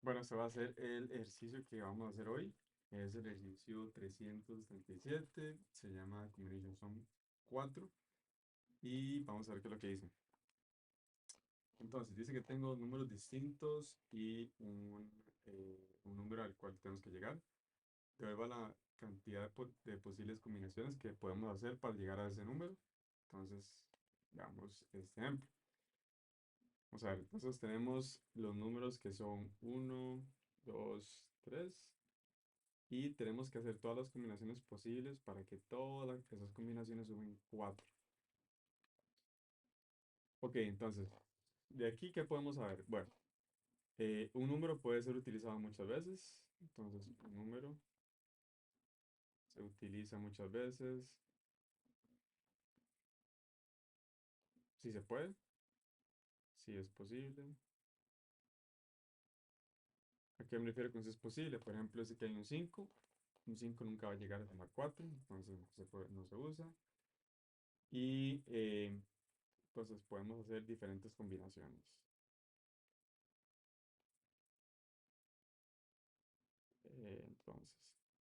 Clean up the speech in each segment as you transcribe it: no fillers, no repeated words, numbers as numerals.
Bueno, este va a ser el ejercicio que vamos a hacer hoy. Es el ejercicio 337. Se llama Combination Sum 4. Y vamos a ver qué es lo que dice. Entonces, dice que tengo números distintos y un número al cual tenemos que llegar. Devuelva la cantidad de posibles combinaciones que podemos hacer para llegar a ese número. Entonces, veamos este ejemplo. Vamos a ver, entonces tenemos los números que son 1, 2, 3. Y tenemos que hacer todas las combinaciones posibles para que todas esas combinaciones sumen 4. Ok, entonces, de aquí, ¿qué podemos saber? Bueno, un número puede ser utilizado muchas veces. Entonces, un número se utiliza muchas veces. Si se puede, si es posible. ¿A qué me refiero con si es posible? Por ejemplo, si que hay un 5. Un 5 nunca va a llegar a sumar 4, entonces no se usa. Y entonces podemos hacer diferentes combinaciones. Entonces,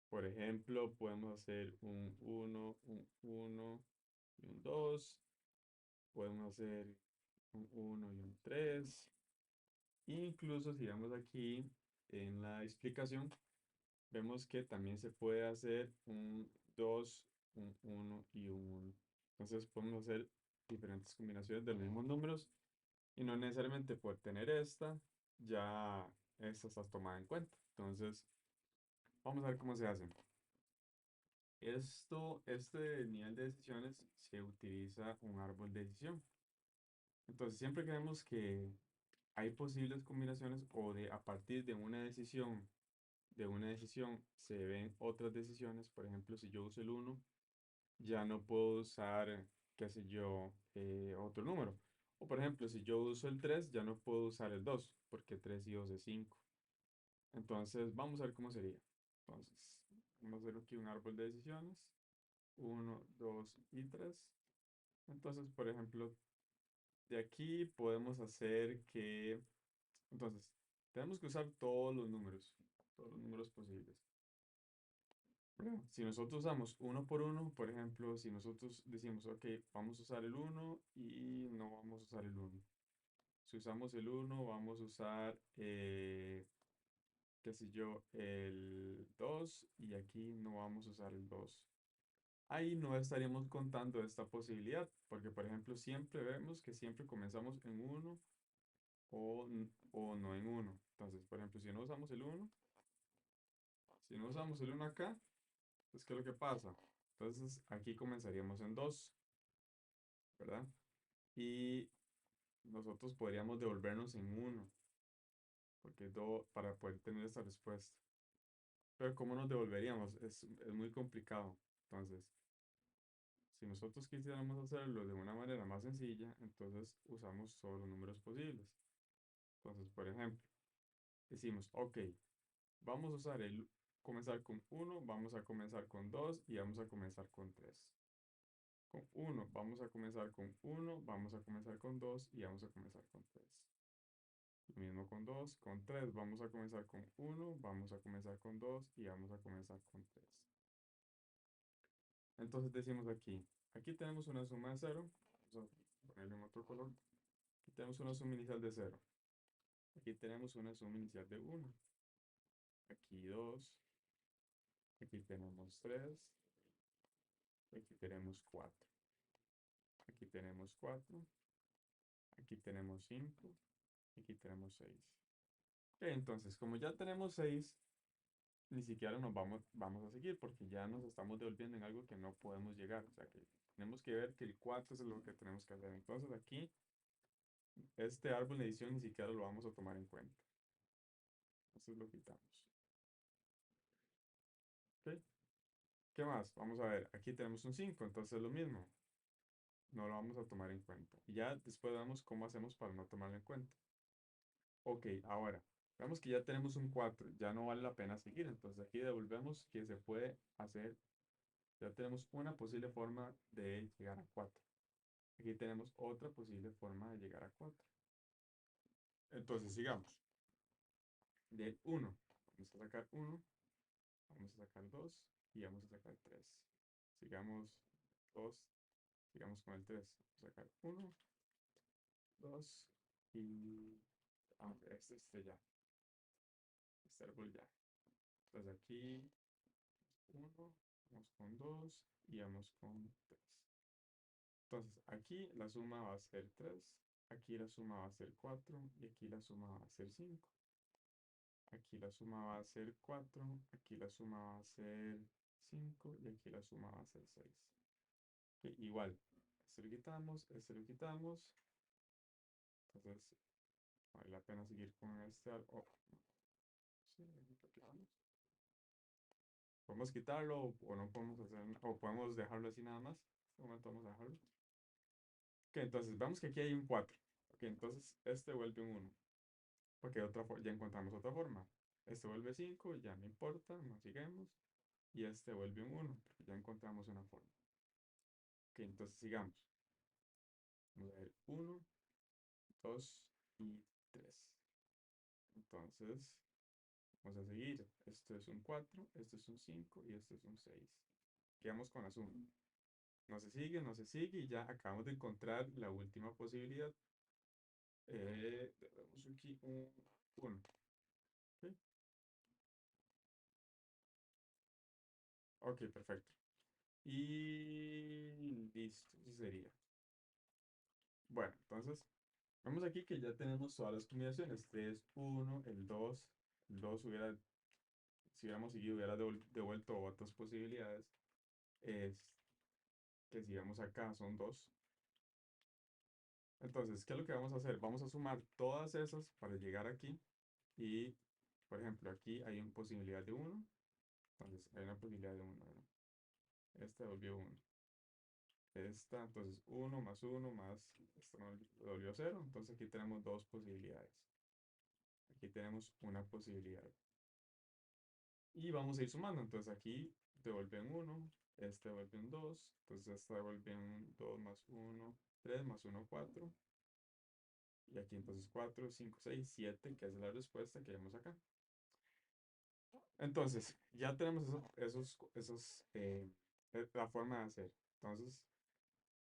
por ejemplo, podemos hacer un 1 y un 2. Podemos hacer un 1 y un 3. Incluso si vamos aquí en la explicación, vemos que también se puede hacer un 2, un 1 y un 1. Entonces podemos hacer diferentes combinaciones de los mismos números y no necesariamente por tener esta, ya esta está tomada en cuenta. Entonces, vamos a ver cómo se hace. Este nivel de decisiones se utiliza un árbol de decisión. Entonces, siempre que vemos que hay posibles combinaciones o a partir de una decisión se ven otras decisiones. Por ejemplo, si yo uso el 1, ya no puedo usar, qué sé yo, otro número. O por ejemplo, si yo uso el 3, ya no puedo usar el 2, porque 3 y 2 es 5. Entonces, vamos a ver cómo sería. Entonces, vamos a hacer aquí un árbol de decisiones. 1, 2 y 3. Entonces, por ejemplo, de aquí podemos hacer que, entonces, tenemos que usar todos los números posibles. ¿Verdad? Si nosotros usamos uno por uno, por ejemplo, si nosotros decimos, ok, vamos a usar el 1 y no vamos a usar el 1. Si usamos el 1, vamos a usar, qué sé yo, el 2 y aquí no vamos a usar el 2. Ahí no estaríamos contando esta posibilidad, porque por ejemplo siempre vemos que siempre comenzamos en uno o no en uno. Entonces, por ejemplo, si no usamos el uno acá, pues ¿qué es lo que pasa? Entonces aquí comenzaríamos en 2, ¿verdad? Y nosotros podríamos devolvernos en uno, porque para poder tener esta respuesta. Pero ¿cómo nos devolveríamos? Es muy complicado. Entonces, si nosotros quisiéramos hacerlo de una manera más sencilla, entonces usamos todos los números posibles. Entonces, por ejemplo, decimos, ok, vamos a comenzar con uno, vamos a comenzar con 2 y vamos a comenzar con 3. Con uno vamos a comenzar con uno, vamos a comenzar con 2 y vamos a comenzar con 3. Lo mismo con 2, con 3 vamos a comenzar con uno, vamos a comenzar con 2 y vamos a comenzar con 3. Entonces decimos aquí tenemos una suma de 0, vamos a ponerle en otro color. Aquí tenemos una suma inicial de 0. Aquí tenemos una suma inicial de 1. Aquí 2. Aquí tenemos 3. Aquí tenemos 4. Aquí tenemos 4. Aquí tenemos 5. Aquí tenemos 6. Ok, entonces, como ya tenemos 6, ni siquiera vamos a seguir porque ya nos estamos devolviendo en algo que no podemos llegar. O sea que tenemos que ver que el 4 es lo que tenemos que hacer. Entonces aquí, este árbol de edición ni siquiera lo vamos a tomar en cuenta. Entonces lo quitamos. ¿Ok? ¿Qué más? Vamos a ver, aquí tenemos un 5, entonces lo mismo. No lo vamos a tomar en cuenta. Y ya después vemos cómo hacemos para no tomarlo en cuenta. Ok, ahora, vemos que ya tenemos un 4, ya no vale la pena seguir. Entonces aquí devolvemos que se puede hacer, ya tenemos una posible forma de llegar a 4. Aquí tenemos otra posible forma de llegar a 4. Entonces sigamos. de 1. Vamos a sacar 1, vamos a sacar 2 y vamos a sacar 3. Sigamos 2, sigamos con el 3. Vamos a sacar 1, 2 y... este ya. Este árbol ya. Entonces aquí 1, vamos con 2 y vamos con 3. Entonces aquí la suma va a ser 3, aquí la suma va a ser 4 y aquí la suma va a ser 5. Aquí la suma va a ser 4, aquí la suma va a ser 5 y aquí la suma va a ser 6. Ok, igual, este lo quitamos. Entonces vale la pena seguir con este. Sí, lo quitamos. Podemos quitarlo o no podemos hacer, o podemos dejarlo así nada más. En este momento vamos a dejarlo. Ok, entonces vemos que aquí hay un 4. Ok, entonces este vuelve un 1. Porque ya encontramos otra forma. Este vuelve 5, ya no importa, no sigamos. Y este vuelve un 1, porque ya encontramos una forma. Ok, entonces sigamos. Vamos a ver 1, 2 y 3. Entonces, vamos a seguir. Esto es un 4, este es un 5 y este es un 6. Quedamos con la suma. No se sigue, no se sigue y ya acabamos de encontrar la última posibilidad. Tenemos aquí un 1. ¿Ok? Ok, perfecto. Y listo, eso sería. Bueno, entonces, vemos aquí que ya tenemos todas las combinaciones. Este es 1, el 2. El 2 hubiera, si hubiéramos seguido, hubiera devuelto otras posibilidades. Es que si vamos acá son 2. Entonces, ¿qué es lo que vamos a hacer? Vamos a sumar todas esas para llegar aquí. Y, por ejemplo, aquí hay una posibilidad de 1. Entonces, hay una posibilidad de 1. Esta volvió 1. Esta, entonces 1 más 1 más, esto no volvió 0. Entonces aquí tenemos dos posibilidades. Aquí tenemos una posibilidad. Y vamos a ir sumando. Entonces aquí devuelve un 1, este devuelve un 2, entonces esta devuelve un 2 más 1, 3 más 1, 4. Y aquí entonces 4, 5, 6, 7, que es la respuesta que vemos acá. Entonces, ya tenemos la forma de hacer. Entonces,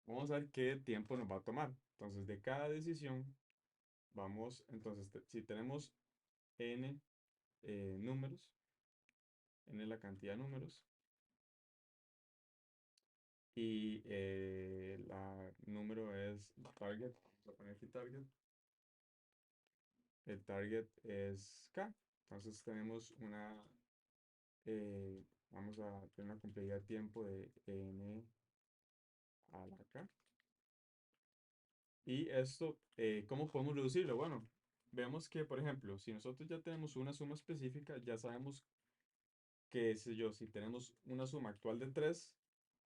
vamos a ver qué tiempo nos va a tomar. Entonces, de cada decisión, vamos, entonces, si tenemos n números, n la cantidad de números, y la número es target, vamos a poner aquí target, el target es k, entonces tenemos vamos a tener una complejidad de tiempo de n a la k. Y esto, ¿cómo podemos reducirlo? Bueno, vemos que, por ejemplo, si nosotros ya tenemos una suma específica, ya sabemos que, si tenemos una suma actual de 3,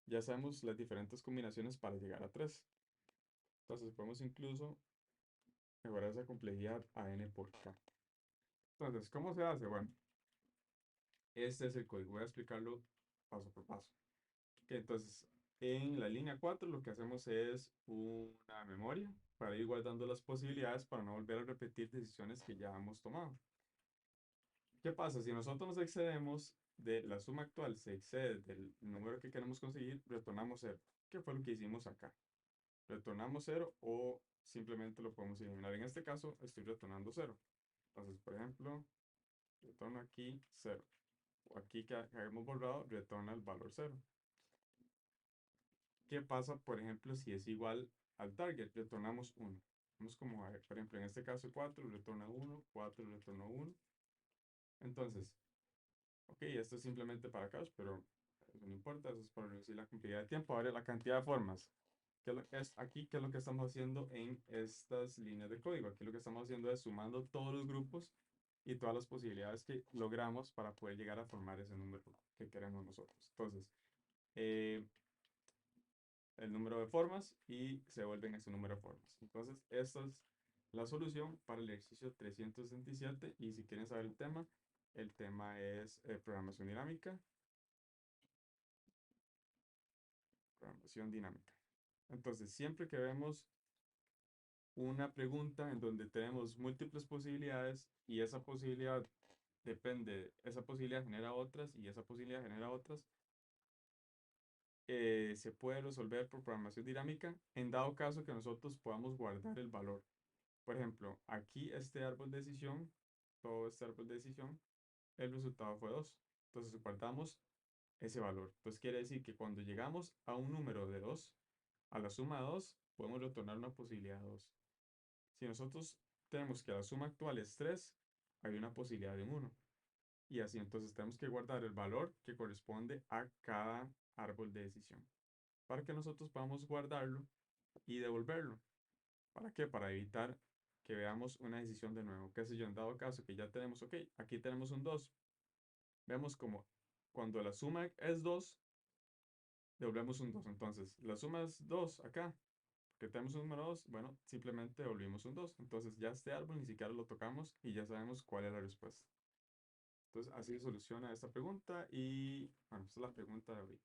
ya sabemos las diferentes combinaciones para llegar a 3. Entonces podemos incluso mejorar esa complejidad a n por k. Entonces, ¿cómo se hace? Bueno, este es el código. Voy a explicarlo paso por paso. Entonces, en la línea 4 lo que hacemos es una memoria para ir guardando las posibilidades para no volver a repetir decisiones que ya hemos tomado. ¿Qué pasa? Si nosotros nos excedemos de la suma actual, se excede del número que queremos conseguir, retornamos 0. ¿Qué fue lo que hicimos acá? Retornamos 0 o simplemente lo podemos eliminar. En este caso, estoy retornando 0. Entonces, por ejemplo, retorno aquí 0. O aquí que hemos borrado, retorna el valor 0. ¿Qué pasa, por ejemplo, si es igual al target? Retornamos 1. Vamos como a ver, por ejemplo, en este caso 4 retorna 1, 4 retorna 1. Entonces, ok, esto es simplemente para cache, pero eso no importa, eso es para reducir la complejidad de tiempo. Ahora la cantidad de formas. Aquí, ¿qué es lo que estamos haciendo en estas líneas de código? Aquí lo que estamos haciendo es sumando todos los grupos y todas las posibilidades que logramos para poder llegar a formar ese número que queremos nosotros. Entonces, el número de formas y se vuelven ese número de formas. Entonces, esta es la solución para el ejercicio 367 y si quieren saber el tema es programación dinámica. Programación dinámica. Entonces, siempre que vemos una pregunta en donde tenemos múltiples posibilidades y esa posibilidad depende, esa posibilidad genera otras y esa posibilidad genera otras, se puede resolver por programación dinámica en dado caso que nosotros podamos guardar el valor. Por ejemplo, aquí este árbol de decisión, todo este árbol de decisión, el resultado fue 2. Entonces guardamos ese valor. Entonces quiere decir que cuando llegamos a un número de 2, a la suma de 2, podemos retornar una posibilidad de 2. Si nosotros tenemos que la suma actual es 3, hay una posibilidad de un 1. Y así entonces tenemos que guardar el valor que corresponde a cada árbol de decisión para que nosotros podamos guardarlo y devolverlo. ¿Para qué? Para evitar que veamos una decisión de nuevo. ¿Qué sé yo? En dado caso que ya tenemos, ok, aquí tenemos un 2. Vemos como cuando la suma es 2, devolvemos un 2. Entonces, la suma es 2 acá, que tenemos un número 2, bueno, simplemente devolvimos un 2. Entonces ya este árbol ni siquiera lo tocamos y ya sabemos cuál es la respuesta. Entonces, así se soluciona esta pregunta y, bueno, esta es la pregunta de hoy.